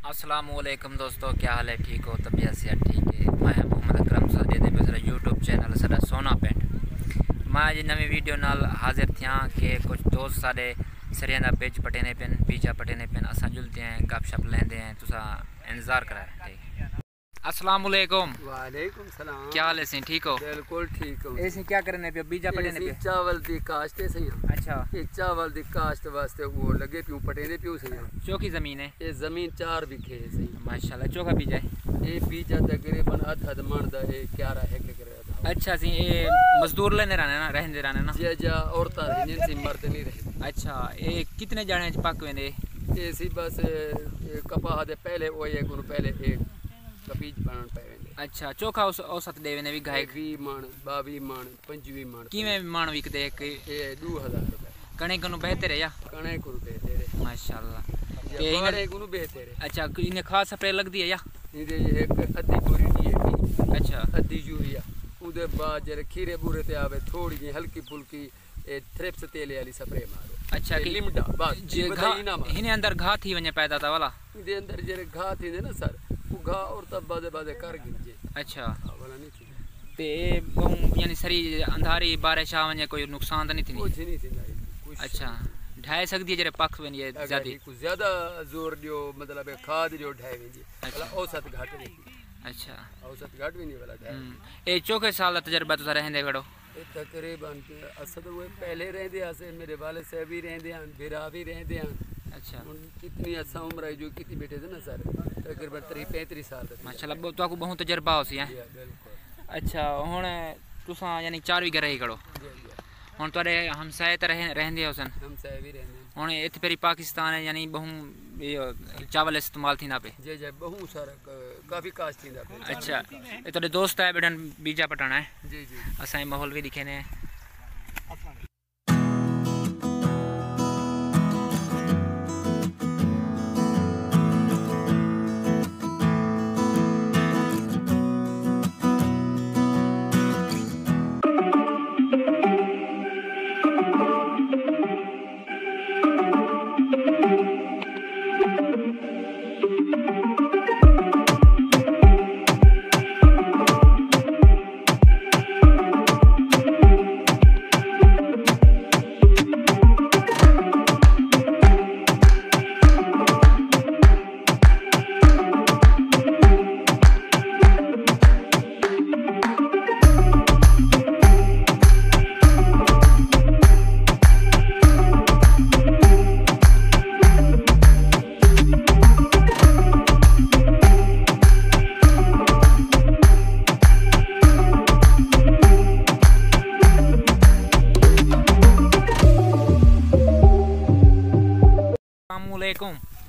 अस्सलामुअलैकुम दोस्तों, क्या हाल है? ठीक हो? तबीयत से ठीक है? मैं मोहम्मद अकरम सादे दे पे यूट्यूब चैनल साडा सोना पेंट। मैं अज नवी वीडियो नाल हाजिर थियां कि कुछ दोस्त साडे सरियां दा बिज पटेने पेन, बीजा पटेने पेन। असां जुलते हैं, गपशप लेंदे हैं, तुसा इंतज़ार कराए। अस्सलामुअलैकुम। वालेकुम सलाम। क्या हाल है सी? ठीक हो? बिल्कुल ठीक हो। ऐसी क्या करने पे? बीजा पटेने पे? चावल दी काश्त है सही। अच्छा, ये चावल दी काश्त वास्ते वो लगे पियो पटेने पियो सही। चौकी ज़मीन है? ये ज़मीन 4 बीघे है सही। माशाल्लाह। चौका बीजा है? ये बीजा तकरीबन अध मन दा है 11 हेक्टेयर है। अच्छा सी, ये मजदूर लेने रहने ना, रहने रहने ना? जे जा औरतां रहने सी, मर्द नहीं रहे। अच्छा, ये कितने जाने पक वेंदे? ये सी बस कपाह दे पहले वो एक गुण पहले एक कपीज बनन पे वेंदे। अच्छा, चोखा औसत दे वेंदे भी गाय 20 मन 22 मन 25 मन किवें मन विकदे? ये 2000 रुपए कणे कनु बेहतर है या कणे को बेहतर है माशाल्लाह। ते इने को बेहतर है। अच्छा, इन्हें खास स्प्रे लगदी है या? इदे एक अद्धी पूरी डीएपी, अच्छा, अद्धी यूरिया, उदे बाद जरे खीरे बूरे ते आवे थोड़ी जी हल्की फुल्की थ्रिप्स तेले वाली स्प्रे मारो। अच्छा, कि लिमडा बस जे इन्हें अंदर घा थी वने पैदा ता वाला इदे अंदर जरे घा थी ना सर, वो घा और तब बादे बादे कर गिजे। अच्छा, वाला नहीं थी ते बहु यानी सरी अंधारी बारिश आ वने कोई नुकसान तो नहीं थी? कुछ नहीं थी कुछ। अच्छा, ढाई सकदी है जरे पक वेनी है ज्यादा? कुछ ज्यादा जोर दियो मतलब खाद दियो ढाई वेंदी वाला औसत घाट नहीं। अच्छा, औसत घाट भी नहीं वाला ढाई। ए चौके साल दा तजर्बा तुसा रहंदे खड़ो? तकरीबन असद वो पहले रहंदे आसे, मेरे वाले से भी रहंदे हैं, बिरा भी रहंदे हैं। अच्छा, कितनी अच्छा उम्र है जो कितनी बेटे थे ना सर, तकरीबन 35 साल तक माशाल्लाह। तो आपको बहुत तजर्बा हो सी है? बिल्कुल। अच्छा, हुण तुसा यानी 4 बीघा रही खड़ो, हुण तुहाडे हमसाए त रहंदे हो सन? हमसाए भी रहंदे हुण इत्थे पेरी पाकिस्तान है यानी बहु चावल इस्तेमाल थींदा पे? जे जे बहु सारा काफी काश्त थींदा पे। अच्छा, ये तुहाडे दोस्त है बेडन बीजा पटाना है? जी जी। असां माहौल भी दिखे ने।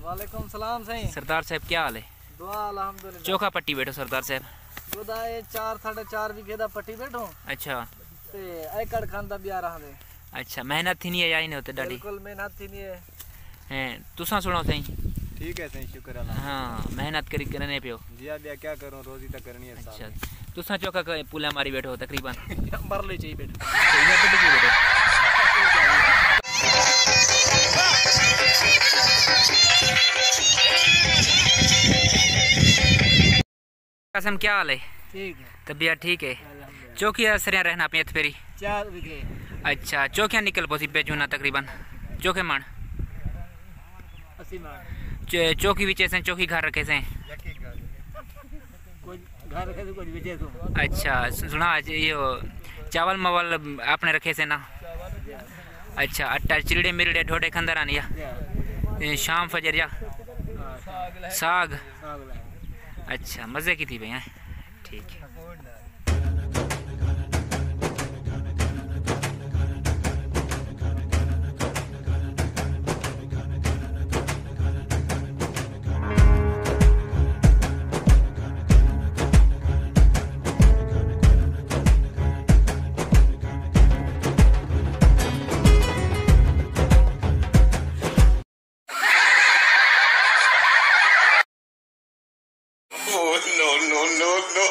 वालेकुम सलाम सही। सरदार साहब क्या हाल है? दुआ अल्हम्दुलिल्लाह। चोखा पट्टी बैठो सरदार साहब? गोदा ये 4.5 बीघे दा पट्टी बैठो। अच्छा, ते एकड़ खांदा बिया रहा दे। अच्छा, मेहनत थी नहीं है या नहीं होते डाडी? बिल्कुल मेहनत थी नहीं है। हैं तुसा सुनो सही? ठीक है सही, शुक्र अल्लाह। हाँ, मेहनत करी करने पियो जी अब क्या करूं, रोजी तक करनी है। अच्छा, तुसा चोखा पुला मारी बैठो तकरीबन? मर ले चाहिए बैठो। कसम क्या हाल है? ठीक है, तबीयत ठीक है? चौकिया सरिया रहना पे फेरी? 4 बीघे। अच्छा, चौकिया निकल पोसी बेचूना तकरीबन चौके मन 80 मन। चौकी विच से चौकी घर रखे से? कोई घर रखे तो कोई बेचे तो। अच्छा, सुना यो चावल मवल आपने रखे से ना? अच्छा, आटा चिड़े मिरड़े ढोडे खंदर आनी या शाम फजर या साग? अच्छा, मज़े की थी भैया। ठीक है। Oh, no, no, no, no.